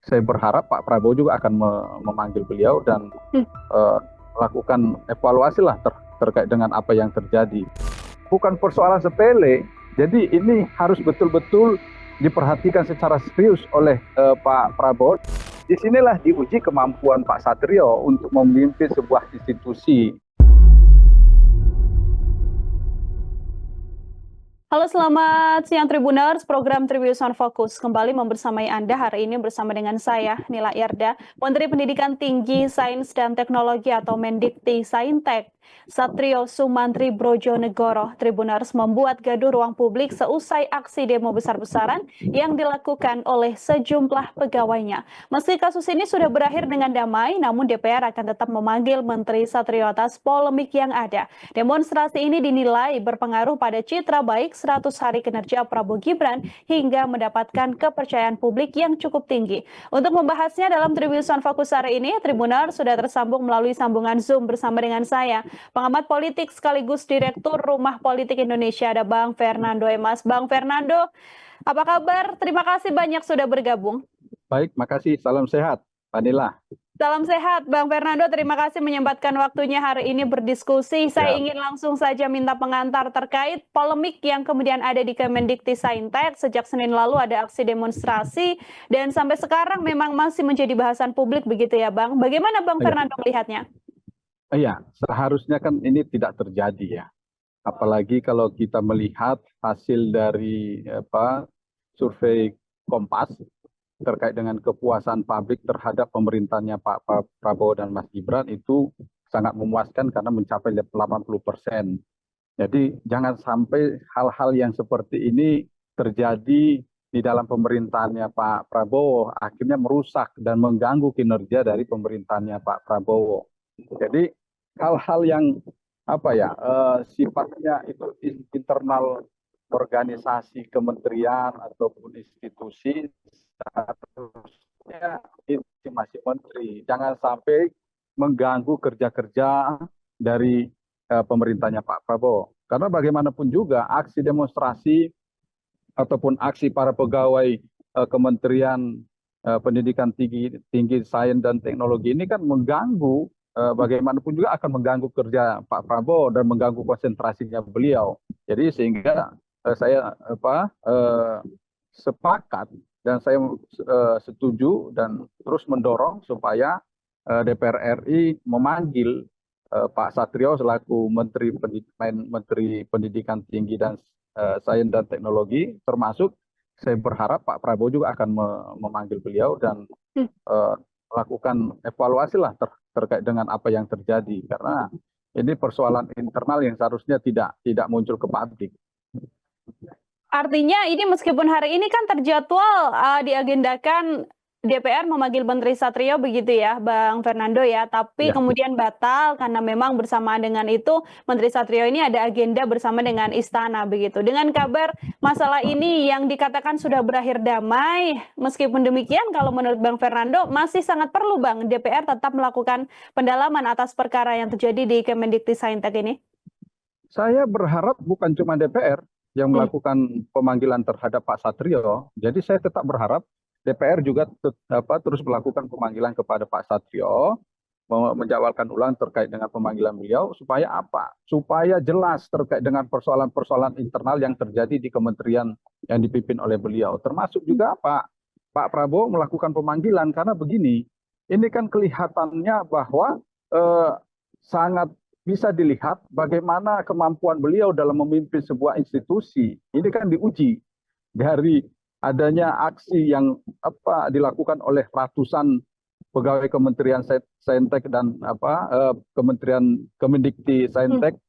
saya berharap Pak Prabowo juga akan memanggil beliau dan melakukan evaluasi lah terkait dengan apa yang terjadi. Bukan persoalan sepele, jadi ini harus betul-betul diperhatikan secara serius oleh Pak Prabowo. Disinilah diuji kemampuan Pak Satrio untuk memimpin sebuah institusi. Halo, selamat siang Tribuners. Program Tribuners on Focus kembali membersamai Anda hari ini bersama dengan saya, Nila Yarda, Menteri Pendidikan Tinggi, Sains dan Teknologi atau Mendikti Saintek. Satrio Sumantri Brojonegoro. Tribuners membuat gaduh ruang publik seusai aksi demo besar-besaran yang dilakukan oleh sejumlah pegawainya. Meski kasus ini sudah berakhir dengan damai, namun DPR akan tetap memanggil Menteri Satrio atas polemik yang ada. Demonstrasi ini dinilai berpengaruh pada citra baik 100 hari kinerja Prabowo Gibran hingga mendapatkan kepercayaan publik yang cukup tinggi. Untuk membahasnya dalam Tribuners on Focus hari ini, Tribuners sudah tersambung melalui sambungan Zoom bersama dengan saya, pengamat politik sekaligus Direktur Rumah Politik Indonesia, ada Bang Fernando Emas. Bang Fernando, apa kabar? Terima kasih banyak sudah bergabung. Baik, makasih. Salam sehat, Pak Nila. Salam sehat, Bang Fernando. Terima kasih menyempatkan waktunya hari ini berdiskusi. Saya ingin langsung saja minta pengantar terkait polemik yang kemudian ada di Kemendikti Saintek. Sejak Senin lalu ada aksi demonstrasi dan sampai sekarang memang masih menjadi bahasan publik begitu ya, Bang. Bagaimana Bang Fernando melihatnya? Iya, seharusnya kan ini tidak terjadi ya. Apalagi kalau kita melihat hasil dari survei Kompas terkait dengan kepuasan publik terhadap pemerintahnya Pak Prabowo dan Mas Gibran itu sangat memuaskan karena mencapai 80%. Jadi jangan sampai hal-hal yang seperti ini terjadi di dalam pemerintahannya Pak Prabowo, akhirnya merusak dan mengganggu kinerja dari pemerintahannya Pak Prabowo. Jadi hal-hal yang sifatnya itu internal organisasi kementerian ataupun institusi seharusnya itu masih menteri. Jangan sampai mengganggu kerja-kerja dari pemerintahnya Pak Prabowo. Karena bagaimanapun juga aksi demonstrasi ataupun aksi para pegawai Kementerian Pendidikan Tinggi, Sains dan Teknologi ini kan mengganggu, bagaimanapun juga akan mengganggu kerja Pak Prabowo dan mengganggu konsentrasinya beliau. Jadi sehingga saya sepakat dan saya setuju dan terus mendorong supaya DPR RI memanggil Pak Satrio selaku Menteri Pendidikan Tinggi dan Sains dan Teknologi, termasuk saya berharap Pak Prabowo juga akan memanggil beliau dan melakukan evaluasi lah terkait dengan apa yang terjadi, karena ini persoalan internal yang seharusnya tidak muncul ke publik. Artinya ini meskipun hari ini kan terjadwal diagendakan DPR memanggil Menteri Satrio begitu ya, Bang Fernando ya, tapi kemudian batal karena memang bersamaan dengan itu Menteri Satrio ini ada agenda bersama dengan Istana begitu. Dengan kabar masalah ini yang dikatakan sudah berakhir damai, meskipun demikian kalau menurut Bang Fernando masih sangat perlu Bang DPR tetap melakukan pendalaman atas perkara yang terjadi di Kemendikti Saintek ini. Saya berharap bukan cuma DPR yang melakukan pemanggilan terhadap Pak Satrio, jadi saya tetap berharap DPR juga terus melakukan pemanggilan kepada Pak Satrio, menjawabkan ulang terkait dengan pemanggilan beliau, supaya apa? Supaya jelas terkait dengan persoalan-persoalan internal yang terjadi di kementerian yang dipimpin oleh beliau. Termasuk juga Pak Prabowo melakukan pemanggilan, karena begini, ini kan kelihatannya bahwa sangat bisa dilihat bagaimana kemampuan beliau dalam memimpin sebuah institusi. Ini kan diuji dari adanya aksi yang dilakukan oleh ratusan pegawai Kementerian Saintek dan Kementerian Kemendikti Saintek.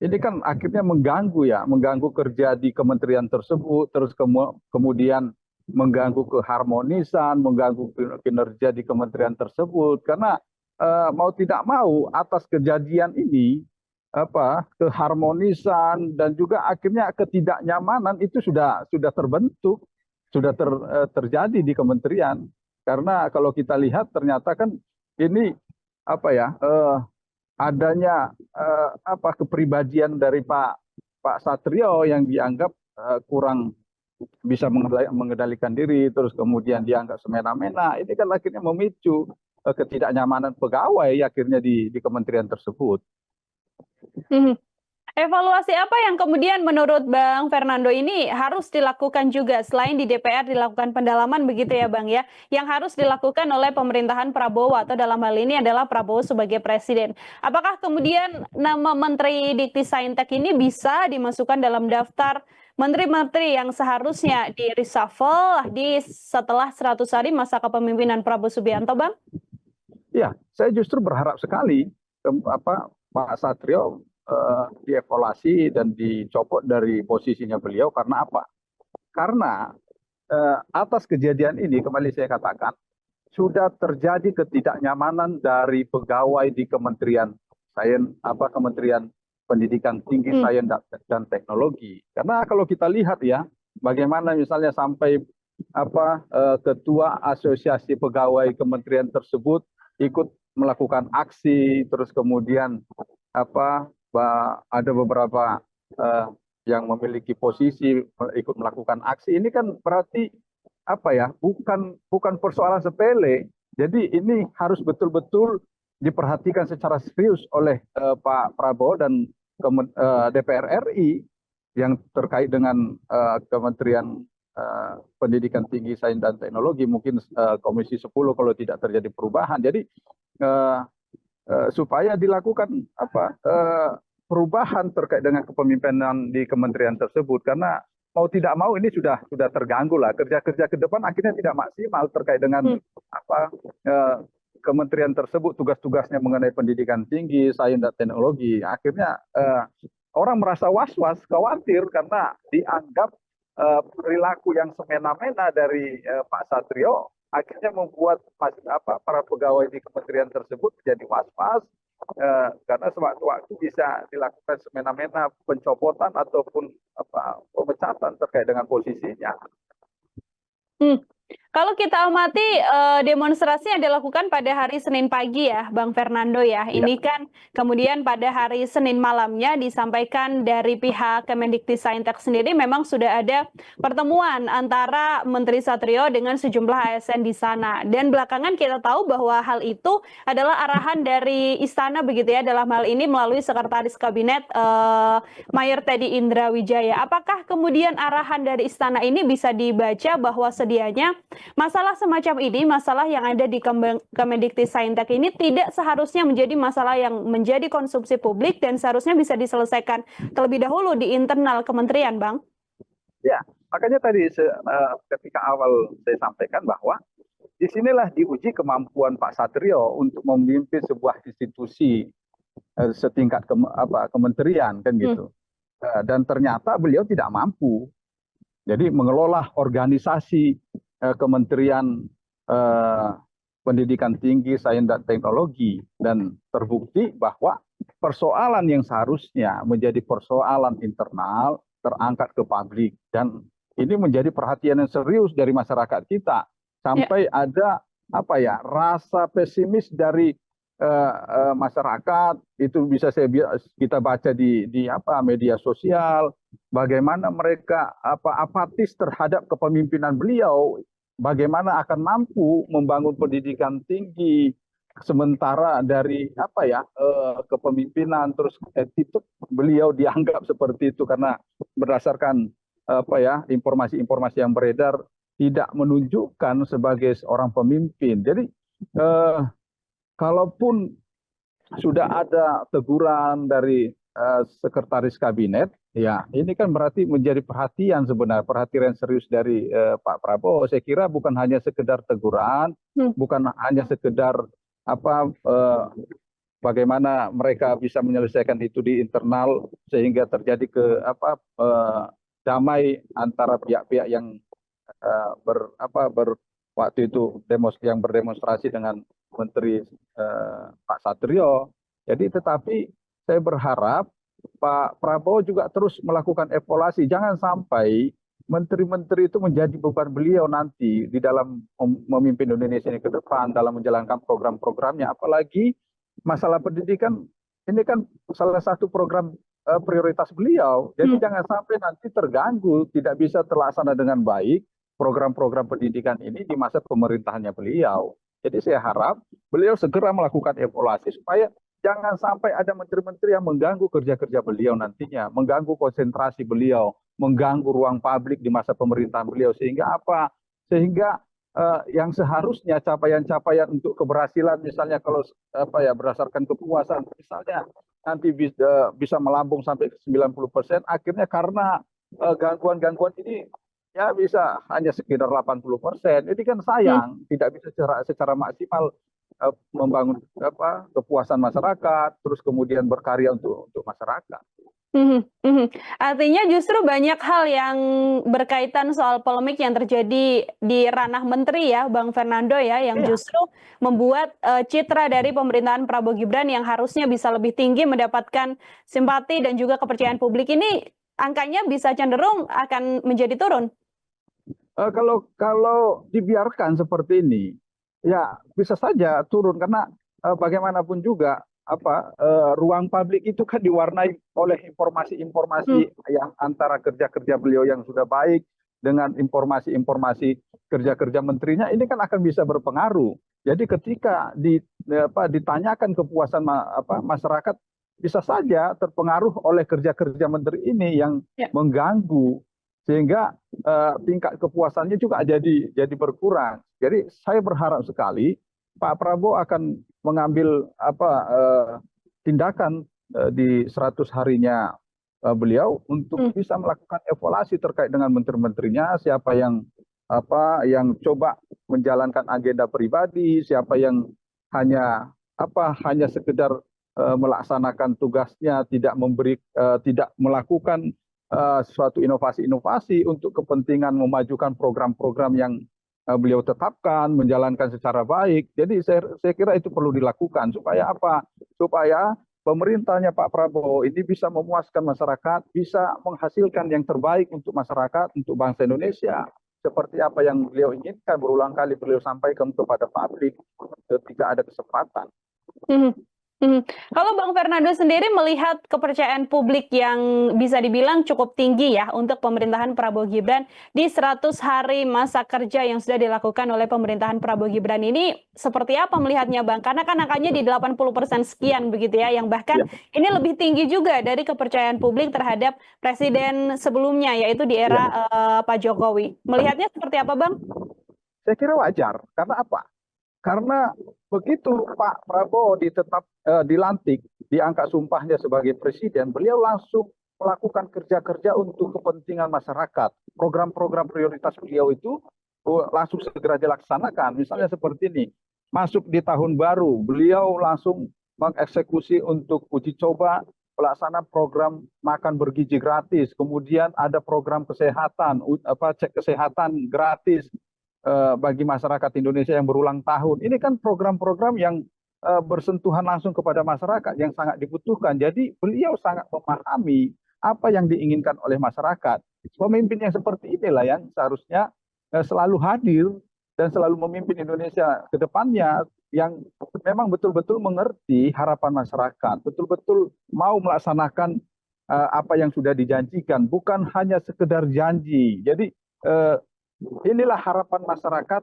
Ini kan akhirnya mengganggu kerja di kementerian tersebut, terus kemudian mengganggu keharmonisan, mengganggu kinerja di kementerian tersebut, karena mau tidak mau atas kejadian ini keharmonisan dan juga akhirnya ketidaknyamanan itu sudah terbentuk, sudah terjadi di kementerian. Karena kalau kita lihat ternyata kan ini adanya kepribadian dari Pak Satrio yang dianggap kurang bisa mengendalikan diri, terus kemudian dianggap semena-mena, ini kan akhirnya memicu ketidaknyamanan pegawai akhirnya di kementerian tersebut. Mhm. Evaluasi apa yang kemudian menurut Bang Fernando ini harus dilakukan juga selain di DPR dilakukan pendalaman begitu ya Bang ya, yang harus dilakukan oleh pemerintahan Prabowo atau dalam hal ini adalah Prabowo sebagai presiden. Apakah kemudian nama Menteri Dikti Saintek ini bisa dimasukkan dalam daftar menteri-menteri yang seharusnya di reshuffle setelah 100 hari masa kepemimpinan Prabowo Subianto, Bang? Ya, saya justru berharap sekali Pak Satrio dievaluasi dan dicopot dari posisinya beliau karena apa? Karena atas kejadian ini kembali saya katakan sudah terjadi ketidaknyamanan dari pegawai di Kementerian Pendidikan Tinggi, Sains dan Teknologi. Karena kalau kita lihat ya, bagaimana misalnya sampai ketua asosiasi pegawai kementerian tersebut ikut melakukan aksi, terus kemudian ada beberapa yang memiliki posisi ikut melakukan aksi. Ini kan berarti bukan persoalan sepele. Jadi ini harus betul-betul diperhatikan secara serius oleh Pak Prabowo dan DPR RI yang terkait dengan Kementerian Pendidikan Tinggi, Sains dan Teknologi, mungkin Komisi 10 kalau tidak terjadi perubahan. Jadi supaya dilakukan perubahan terkait dengan kepemimpinan di kementerian tersebut, karena mau tidak mau ini sudah terganggu lah, kerja-kerja ke depan akhirnya tidak maksimal terkait dengan kementerian tersebut, tugas-tugasnya mengenai pendidikan tinggi, sains dan teknologi. Akhirnya orang merasa was-was, khawatir karena dianggap perilaku yang semena-mena dari Pak Satrio akhirnya membuat para pegawai di kementerian tersebut menjadi was-was, karena sewaktu-waktu bisa dilakukan semena-mena pencopotan ataupun pemecatan terkait dengan posisinya. Kalau kita amati demonstrasi yang dilakukan pada hari Senin pagi ya, Bang Fernando ya. Ini kan kemudian pada hari Senin malamnya disampaikan dari pihak Kemendikti-Saintek sendiri memang sudah ada pertemuan antara Menteri Satrio dengan sejumlah ASN di sana. Dan belakangan kita tahu bahwa hal itu adalah arahan dari istana begitu ya, dalam hal ini melalui Sekretaris Kabinet Mayor Teddy Indra Wijaya. Apakah kemudian arahan dari istana ini bisa dibaca bahwa sedianya masalah semacam ini, masalah yang ada di Kemendikti-Saintek ini tidak seharusnya menjadi masalah yang menjadi konsumsi publik dan seharusnya bisa diselesaikan terlebih dahulu di internal kementerian, Bang? Ya, makanya tadi ketika awal saya sampaikan bahwa disinilah diuji kemampuan Pak Satrio untuk memimpin sebuah institusi setingkat kementerian kan gitu. Dan ternyata beliau tidak mampu. Jadi mengelola organisasi Kementerian Pendidikan Tinggi, Sains dan Teknologi, dan terbukti bahwa persoalan yang seharusnya menjadi persoalan internal terangkat ke publik, dan ini menjadi perhatian yang serius dari masyarakat kita sampai ada rasa pesimis dari masyarakat. Itu bisa kita baca di media sosial, bagaimana mereka apatis terhadap kepemimpinan beliau, bagaimana akan mampu membangun pendidikan tinggi sementara dari kepemimpinan terus attitude beliau dianggap seperti itu, karena berdasarkan informasi-informasi yang beredar tidak menunjukkan sebagai seorang pemimpin. Jadi kalaupun sudah ada teguran dari Sekretaris Kabinet, ya ini kan berarti menjadi perhatian serius dari Pak Prabowo. Saya kira bukan hanya sekedar teguran, bukan hanya sekedar bagaimana mereka bisa menyelesaikan itu di internal sehingga terjadi damai antara pihak-pihak yang waktu itu yang berdemonstrasi dengan Menteri Pak Satrio. Jadi tetapi saya berharap Pak Prabowo juga terus melakukan evaluasi. Jangan sampai menteri-menteri itu menjadi beban beliau nanti di dalam memimpin Indonesia ini ke depan dalam menjalankan program-programnya. Apalagi masalah pendidikan ini kan salah satu program prioritas beliau. Jadi Hmm. jangan sampai nanti terganggu, tidak bisa terlaksana dengan baik program-program pendidikan ini di masa pemerintahannya beliau. Jadi saya harap beliau segera melakukan evaluasi supaya jangan sampai ada menteri-menteri yang mengganggu kerja-kerja beliau nantinya, mengganggu konsentrasi beliau, mengganggu ruang publik di masa pemerintahan beliau. Sehingga apa? Sehingga yang seharusnya capaian-capaian untuk keberhasilan, misalnya kalau apa ya berdasarkan kepuasan, misalnya nanti bisa melambung sampai ke 90%, akhirnya karena gangguan-gangguan ini ya bisa hanya sekitar 80%. Ini kan Hmm. sayang, tidak bisa secara maksimal membangun apa kepuasan masyarakat, terus kemudian berkarya untuk masyarakat. Mhm, mhm. Artinya justru banyak hal yang berkaitan soal polemik yang terjadi di ranah menteri ya, Bang Fernando ya, yang Iya, justru membuat, citra dari pemerintahan Prabowo Gibran yang harusnya bisa lebih tinggi mendapatkan simpati dan juga kepercayaan publik ini, angkanya bisa cenderung akan menjadi turun. kalau dibiarkan seperti ini, ya bisa saja turun karena bagaimanapun juga apa ruang publik itu kan diwarnai oleh informasi-informasi Mmm, yang antara kerja-kerja beliau yang sudah baik dengan informasi-informasi kerja-kerja menterinya ini kan akan bisa berpengaruh. Jadi ketika ditanyakan kepuasan masyarakat bisa saja terpengaruh oleh kerja-kerja menteri ini yang ya. mengganggu sehingga tingkat kepuasannya juga jadi berkurang. Jadi saya berharap sekali Pak Prabowo akan mengambil tindakan di 100 harinya beliau untuk Mmm, bisa melakukan evaluasi terkait dengan menteri-menterinya, siapa yang coba menjalankan agenda pribadi, siapa yang hanya sekedar melaksanakan tugasnya, tidak melakukan suatu inovasi-inovasi untuk kepentingan memajukan program-program yang beliau tetapkan, menjalankan secara baik. Jadi saya kira itu perlu dilakukan supaya apa? Supaya pemerintahnya Pak Prabowo ini bisa memuaskan masyarakat, bisa menghasilkan yang terbaik untuk masyarakat, untuk bangsa Indonesia. Seperti apa yang beliau inginkan, berulang kali beliau sampaikan kepada publik ketika ada kesempatan. mhm, mhm. Kalau Bang Fernando sendiri melihat kepercayaan publik yang bisa dibilang cukup tinggi ya untuk pemerintahan Prabowo Gibran di 100 hari masa kerja yang sudah dilakukan oleh pemerintahan Prabowo Gibran ini seperti apa melihatnya Bang? Karena kan angkanya di 80% sekian begitu ya, yang bahkan Ya, ini lebih tinggi juga dari kepercayaan publik terhadap presiden sebelumnya yaitu di ya. era, Pak Jokowi. Melihatnya seperti apa Bang? Saya kira wajar. Karena apa? Karena begitu Pak Prabowo dilantik, diangkat sumpahnya sebagai presiden, beliau langsung melakukan kerja-kerja untuk kepentingan masyarakat. Program-program prioritas beliau itu langsung segera dilaksanakan. Misalnya seperti ini, masuk di tahun baru, beliau langsung mengeksekusi untuk uji coba pelaksana program makan bergizi gratis. Kemudian ada program kesehatan, cek kesehatan gratis bagi masyarakat Indonesia yang berulang tahun. Ini kan program-program yang bersentuhan langsung kepada masyarakat yang sangat dibutuhkan. Jadi beliau sangat memahami apa yang diinginkan oleh masyarakat. Pemimpin yang seperti inilah yang seharusnya selalu hadir dan selalu memimpin Indonesia ke depannya yang memang betul-betul mengerti harapan masyarakat, betul-betul mau melaksanakan apa yang sudah dijanjikan, bukan hanya sekedar janji. Jadi inilah harapan masyarakat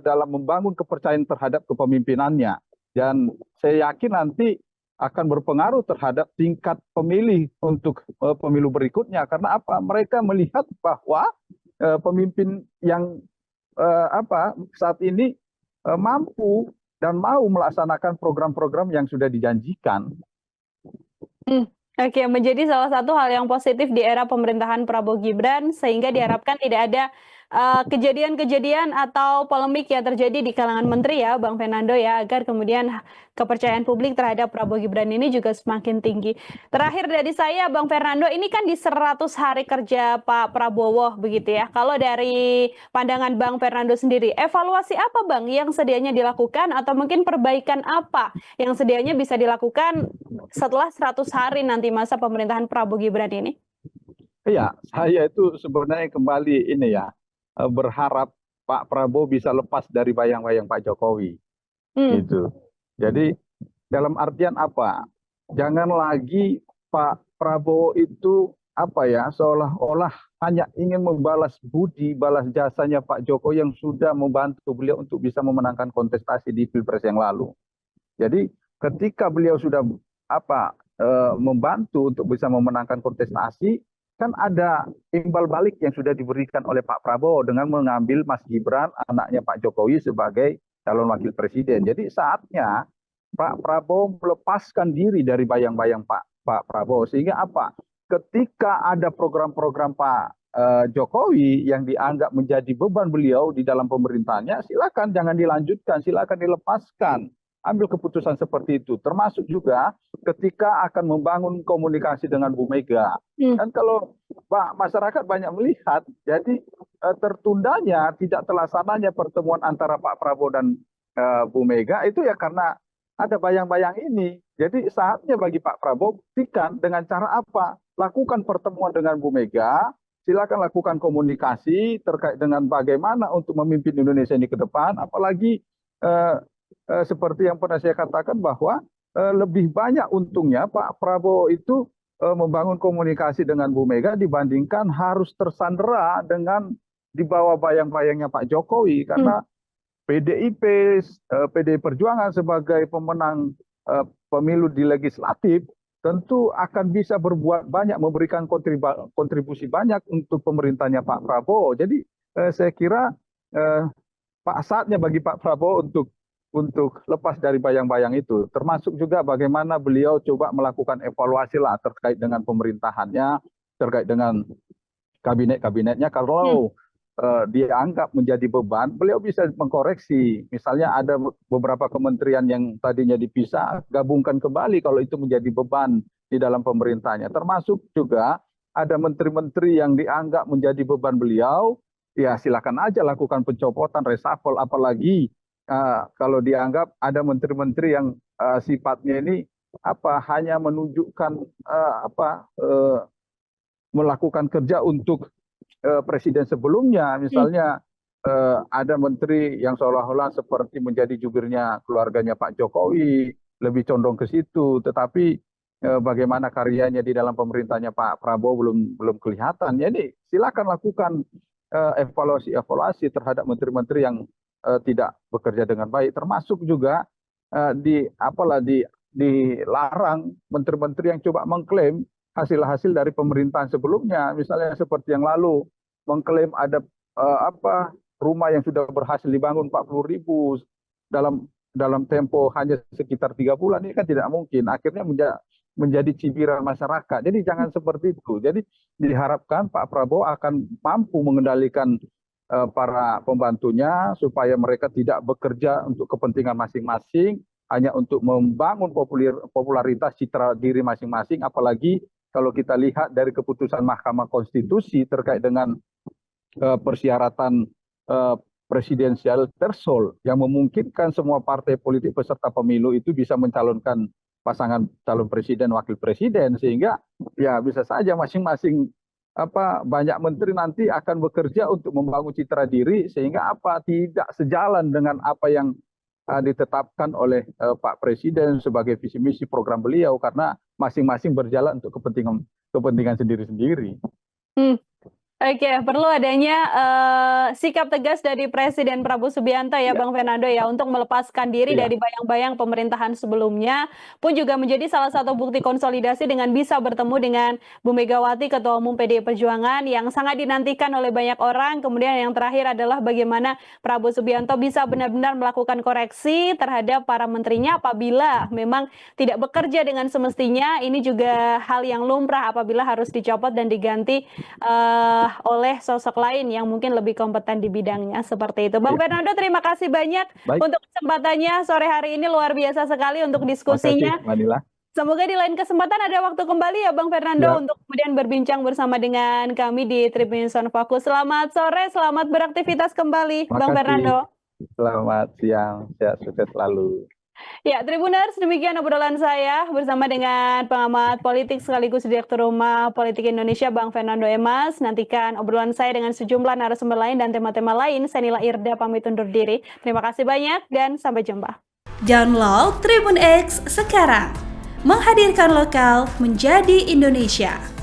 dalam membangun kepercayaan terhadap kepemimpinannya. Dan saya yakin nanti akan berpengaruh terhadap tingkat pemilih untuk pemilu berikutnya. Karena apa? Mereka melihat bahwa pemimpin yang saat ini mampu dan mau melaksanakan program-program yang sudah dijanjikan. Oke, menjadi salah satu hal yang positif di era pemerintahan Prabowo Gibran, sehingga diharapkan tidak ada kejadian-kejadian atau polemik yang terjadi di kalangan menteri ya, Bang Fernando ya, agar kemudian kepercayaan publik terhadap Prabowo Gibran ini juga semakin tinggi. Terakhir dari saya, Bang Fernando, ini kan di 100 hari kerja Pak Prabowo begitu ya. Kalau dari pandangan Bang Fernando sendiri, evaluasi apa Bang yang sedianya dilakukan atau mungkin perbaikan apa yang sedianya bisa dilakukan setelah 100 hari nanti masa pemerintahan Prabowo Gibran ini? Iya, saya itu sebenarnya kembali ini ya, berharap Pak Prabowo bisa lepas dari bayang-bayang Pak Jokowi, Hmm, gitu. Jadi dalam artian apa? Jangan lagi Pak Prabowo itu seolah-olah hanya ingin membalas budi, balas jasanya Pak Jokowi yang sudah membantu beliau untuk bisa memenangkan kontestasi di Pilpres yang lalu. Jadi ketika beliau sudah membantu untuk bisa memenangkan kontestasi, kan ada imbal balik yang sudah diberikan oleh Pak Prabowo dengan mengambil Mas Gibran, anaknya Pak Jokowi, sebagai calon wakil presiden. Jadi saatnya Pak Prabowo melepaskan diri dari bayang-bayang Pak Prabowo, sehingga ketika ada program-program Pak Jokowi yang dianggap menjadi beban beliau di dalam pemerintahannya, silakan jangan dilanjutkan, silakan dilepaskan. Ambil keputusan seperti itu, termasuk juga ketika akan membangun komunikasi dengan Bu Mega. Dan kalau masyarakat banyak melihat, jadi tertundanya, tidak terlaksananya pertemuan antara Pak Prabowo dan Bu Mega itu ya karena ada bayang-bayang ini. Jadi saatnya bagi Pak Prabowo buktikan dengan cara apa? Lakukan pertemuan dengan Bu Mega, silakan lakukan komunikasi terkait dengan bagaimana untuk memimpin Indonesia ini ke depan, apalagi seperti yang pernah saya katakan bahwa lebih banyak untungnya Pak Prabowo itu membangun komunikasi dengan Bu Mega dibandingkan harus tersandera dengan di bawah bayang-bayangnya Pak Jokowi, karena PDI Perjuangan sebagai pemenang pemilu di legislatif tentu akan bisa berbuat banyak, memberikan kontribusi banyak untuk pemerintahnya Pak Prabowo. Jadi saya kira saatnya bagi Pak Prabowo untuk lepas dari bayang-bayang itu, termasuk juga bagaimana beliau coba melakukan evaluasi lah terkait dengan pemerintahannya, terkait dengan kabinet-kabinetnya. Kalau dianggap menjadi beban, beliau bisa mengkoreksi. Misalnya ada beberapa kementerian yang tadinya dipisah, gabungkan kembali kalau itu menjadi beban di dalam pemerintahnya. Termasuk juga ada menteri-menteri yang dianggap menjadi beban beliau, ya silakan aja lakukan pencopotan, reshuffle, apalagi kalau dianggap ada menteri-menteri yang sifatnya ini hanya menunjukkan melakukan kerja untuk presiden sebelumnya, misalnya ada menteri yang seolah-olah seperti menjadi jubirnya keluarganya Pak Jokowi, lebih condong ke situ, tetapi bagaimana karyanya di dalam pemerintahnya Pak Prabowo belum kelihatan. Jadi silakan lakukan evaluasi terhadap menteri-menteri yang tidak bekerja dengan baik, termasuk juga dilarang menteri-menteri yang coba mengklaim hasil-hasil dari pemerintahan sebelumnya, misalnya seperti yang lalu mengklaim ada rumah yang sudah berhasil dibangun 40.000 dalam tempo hanya sekitar 3 bulan, ini kan tidak mungkin, akhirnya menjadi cibiran masyarakat. Jadi jangan seperti itu. Jadi diharapkan Pak Prabowo akan mampu mengendalikan para pembantunya supaya mereka tidak bekerja untuk kepentingan masing-masing, hanya untuk membangun popularitas citra diri masing-masing, apalagi kalau kita lihat dari keputusan Mahkamah Konstitusi terkait dengan persyaratan presidensial threshold yang memungkinkan semua partai politik peserta pemilu itu bisa mencalonkan pasangan calon presiden, wakil presiden, sehingga ya bisa saja masing-masing banyak menteri nanti akan bekerja untuk membangun citra diri, sehingga tidak sejalan dengan apa yang ditetapkan oleh Pak Presiden sebagai visi misi program beliau, karena masing-masing berjalan untuk kepentingan sendiri-sendiri. Oke, perlu adanya sikap tegas dari Presiden Prabowo Subianto ya, Bang Fernando ya, untuk melepaskan diri dari bayang-bayang pemerintahan sebelumnya, pun juga menjadi salah satu bukti konsolidasi dengan bisa bertemu dengan Bu Megawati, Ketua Umum PDI Perjuangan, yang sangat dinantikan oleh banyak orang. Kemudian yang terakhir adalah bagaimana Prabowo Subianto bisa benar-benar melakukan koreksi terhadap para menterinya apabila memang tidak bekerja dengan semestinya. Ini juga hal yang lumrah apabila harus dicopot dan diganti oleh sosok lain yang mungkin lebih kompeten di bidangnya, seperti itu. Bang Fernando, terima kasih banyak untuk kesempatannya sore hari ini, luar biasa sekali untuk diskusinya. Semoga di lain kesempatan ada waktu kembali ya Bang Fernando untuk kemudian berbincang bersama dengan kami di Tribun News on Focus. Selamat sore, selamat beraktivitas kembali, Bang Fernando. Selamat siang, sehat sukses selalu. Ya, Tribuners, demikian obrolan saya bersama dengan pengamat politik sekaligus Direktur Rumah Politik Indonesia, Bang Fernando Emas. Nantikan obrolan saya dengan sejumlah narasumber lain dan tema-tema lain. Saya Nila Irda pamit undur diri. Terima kasih banyak dan sampai jumpa. Download Tribun X sekarang. menghadirkan lokal menjadi Indonesia.